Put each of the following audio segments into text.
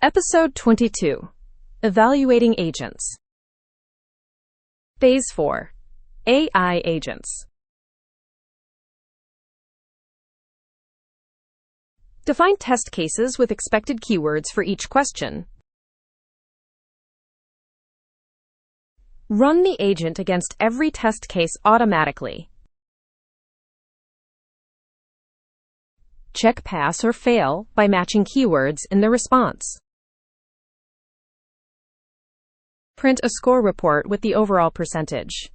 Episode 22. Evaluating Agents. Phase 4. AI Agents. Define test cases with expected keywords for each question. Run the agent against every test case automatically. Check pass or fail by matching keywords in the response. Print a score report with the overall percentage.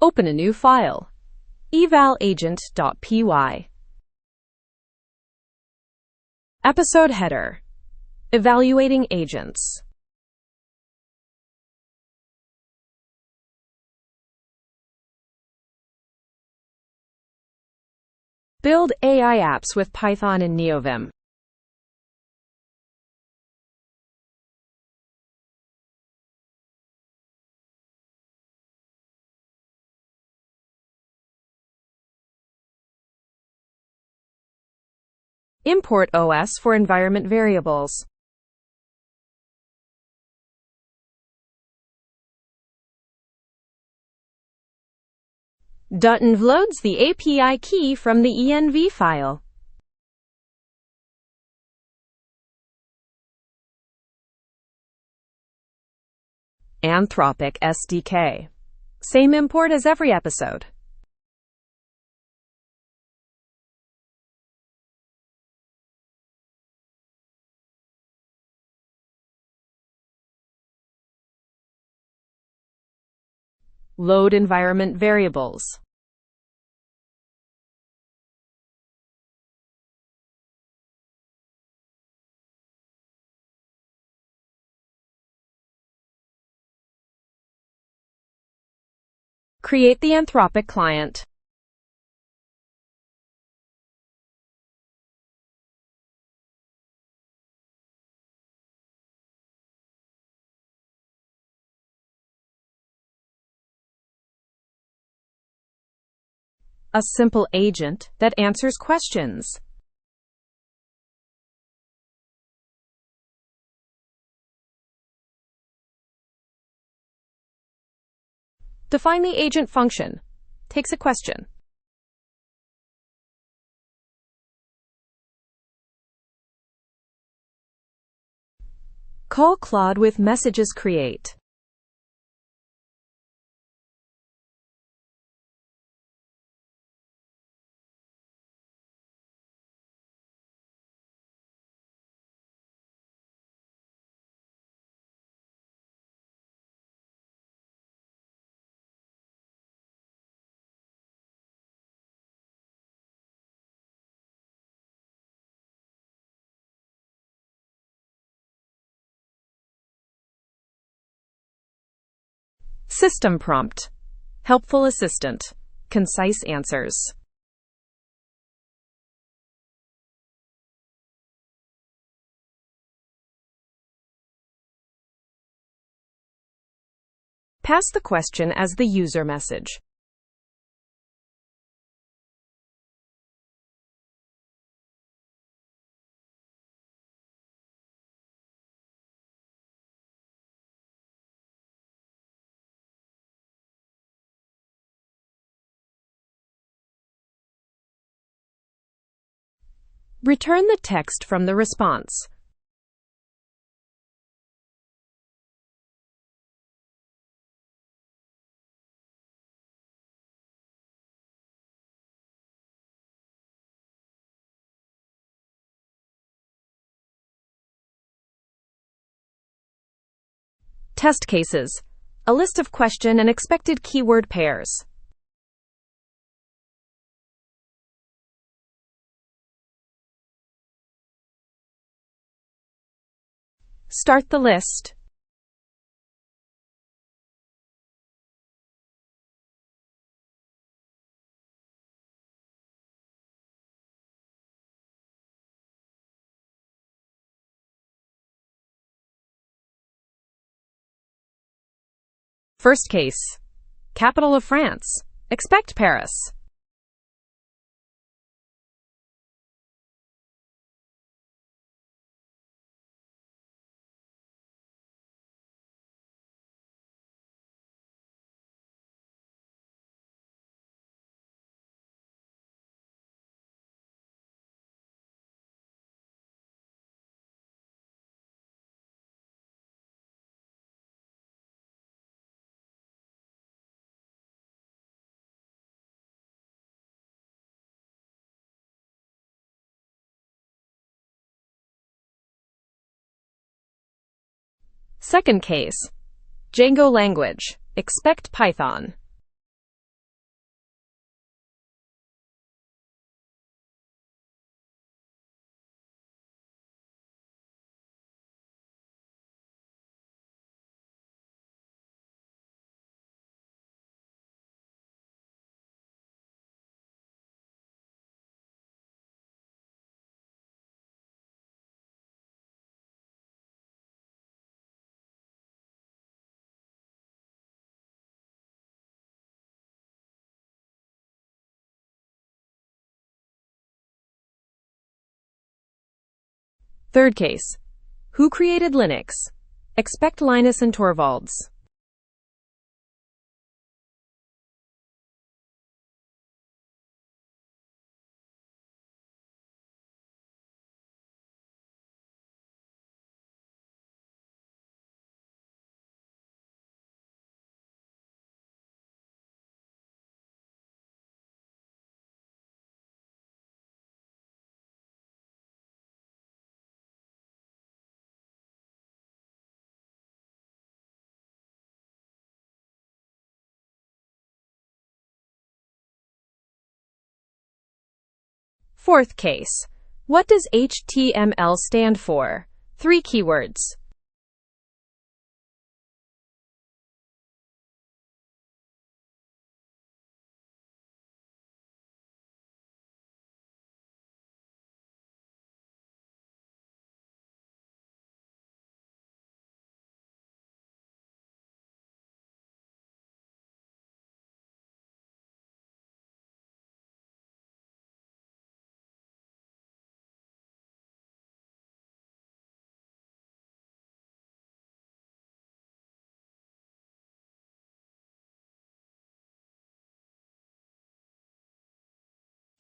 Open a new file. evalagent.py. Episode header. Evaluating Agents. Build AI apps with Python and neovim. Import OS for environment variables. .env loads the API key from the env file. Anthropic SDK. Same import as every episode. Load environment variables. Create the Anthropic client. A simple agent that answers questions. Define the agent function. Takes a question. Call Claude with messages create. System prompt. Helpful assistant. Concise answers. Pass the question as the user message. Return the text from the response. Test cases. A list of question and expected keyword pairs. Start the list. First case. Capital of France. Expect Paris. Second case. Django language. Expect Python. Third case. Who created Linux? Expect Linus and Torvalds. Fourth case. What does HTML stand for? 3 keywords.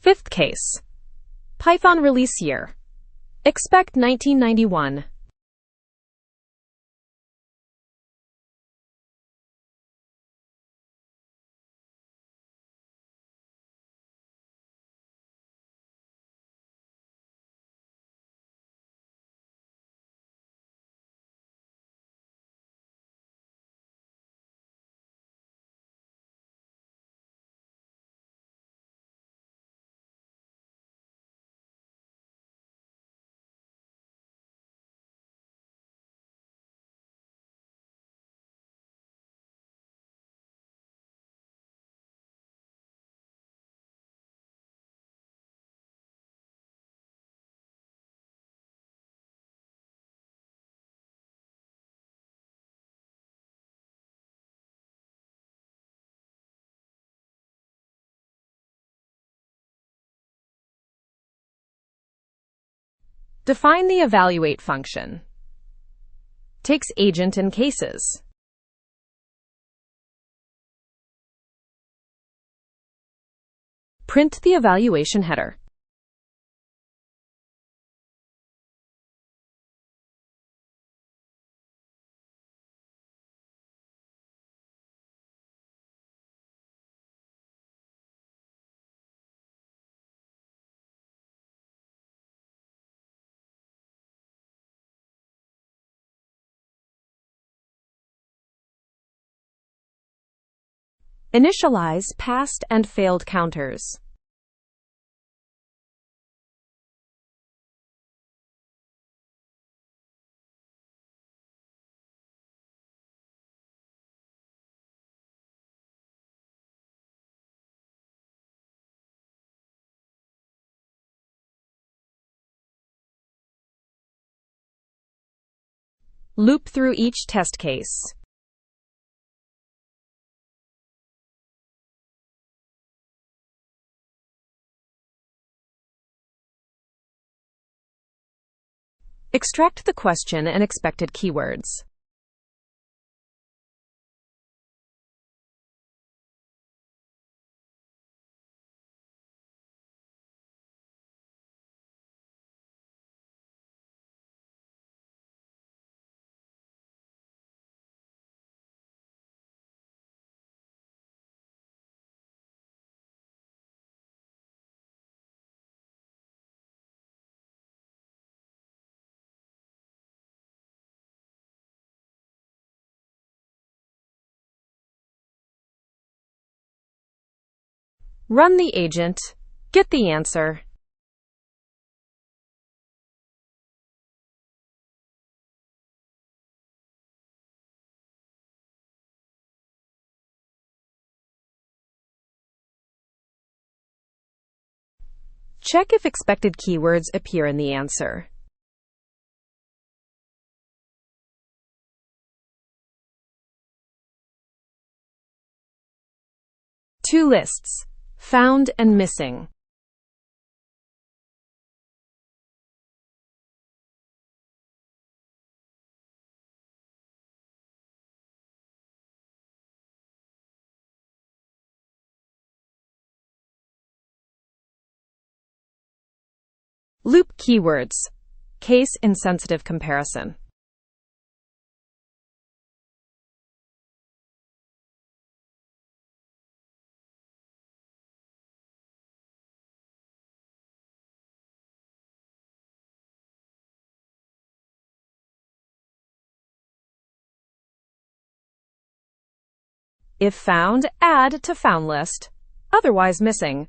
Fifth case. Python release year. Expect 1991. Define the evaluate function. Takes agent and cases. Print the evaluation header. Initialize passed and failed counters. Loop through each test case. Extract the question and expected keywords. Run the agent. Get the answer. Check if expected keywords appear in the answer. Two lists: found and missing. Loop keywords. Case-insensitive comparison. If found, add to found list. Otherwise missing.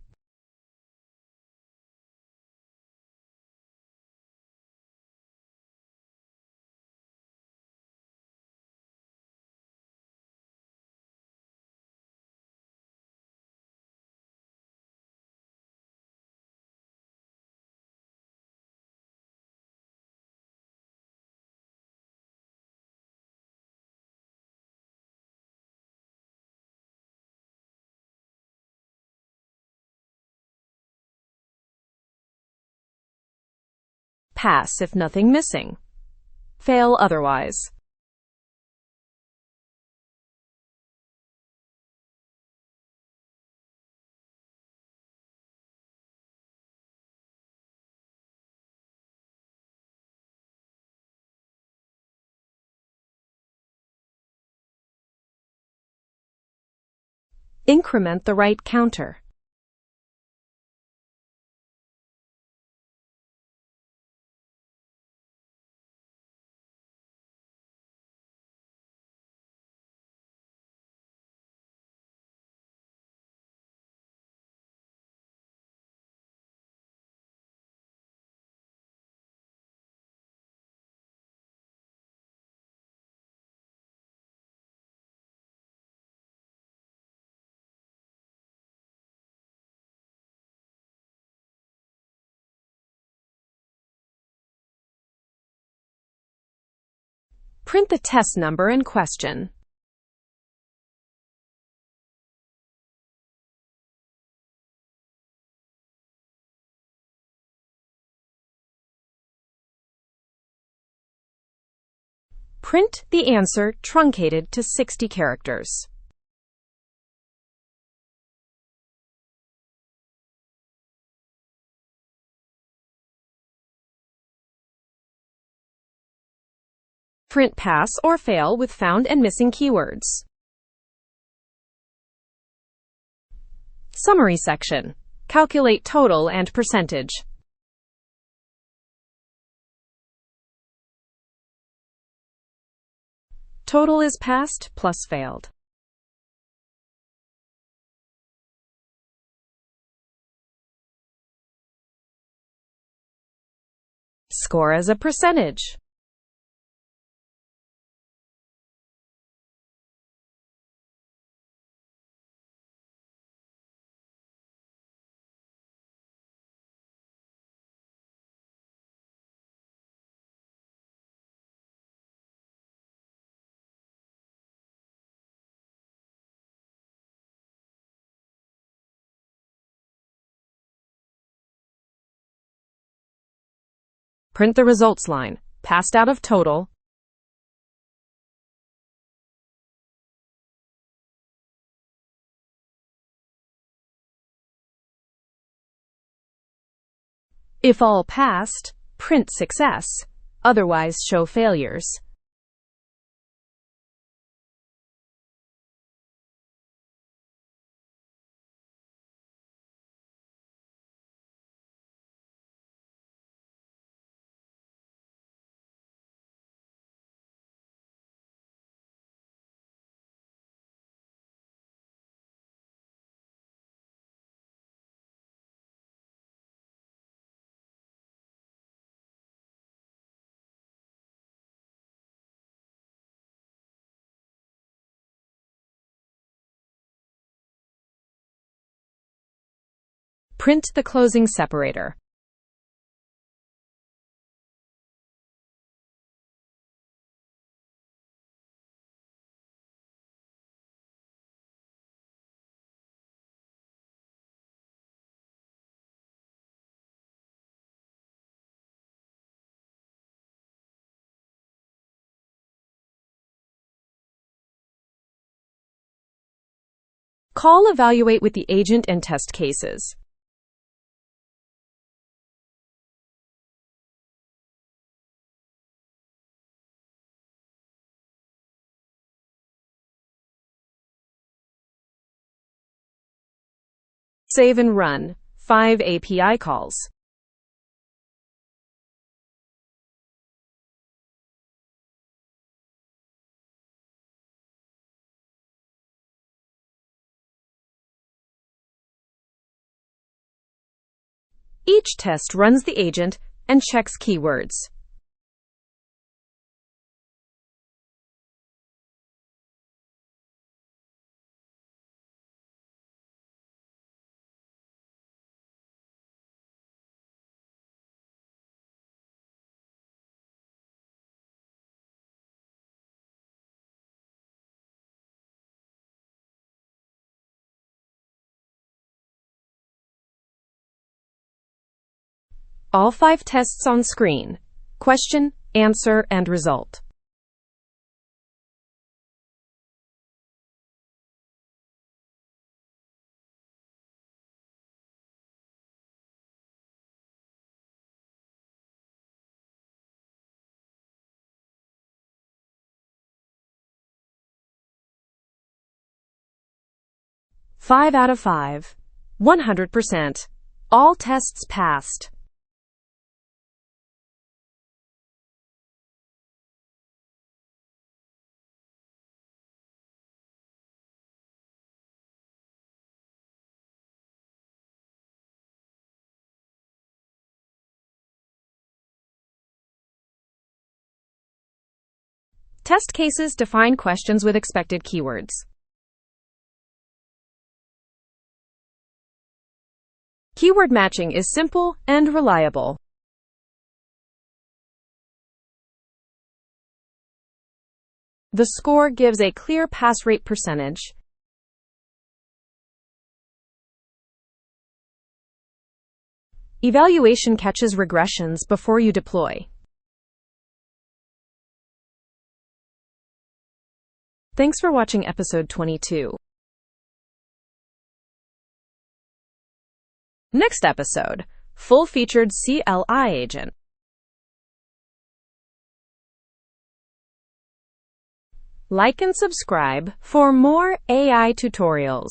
Pass if nothing missing. Fail otherwise. Increment the right counter. Print the test number in question. Print the answer truncated to 60 characters. Print pass or fail with found and missing keywords. Summary section. Calculate total and percentage. Total is passed plus failed. Score as a percentage. Print the results line. passed out of total. If all passed, print success, otherwise show failures. Print the closing separator. Call evaluate with the agent and test cases. Save and run 5 API calls. Each test runs the agent and checks keywords. All 5 tests on screen: question, answer, and result. Five out of 5, 100%. All tests passed. Test cases define questions with expected keywords. Keyword matching is simple and reliable. The score gives a clear pass rate percentage. Evaluation catches regressions before you deploy. Thanks for watching episode 22. Next episode, full-featured CLI agent. Like and subscribe for more AI tutorials.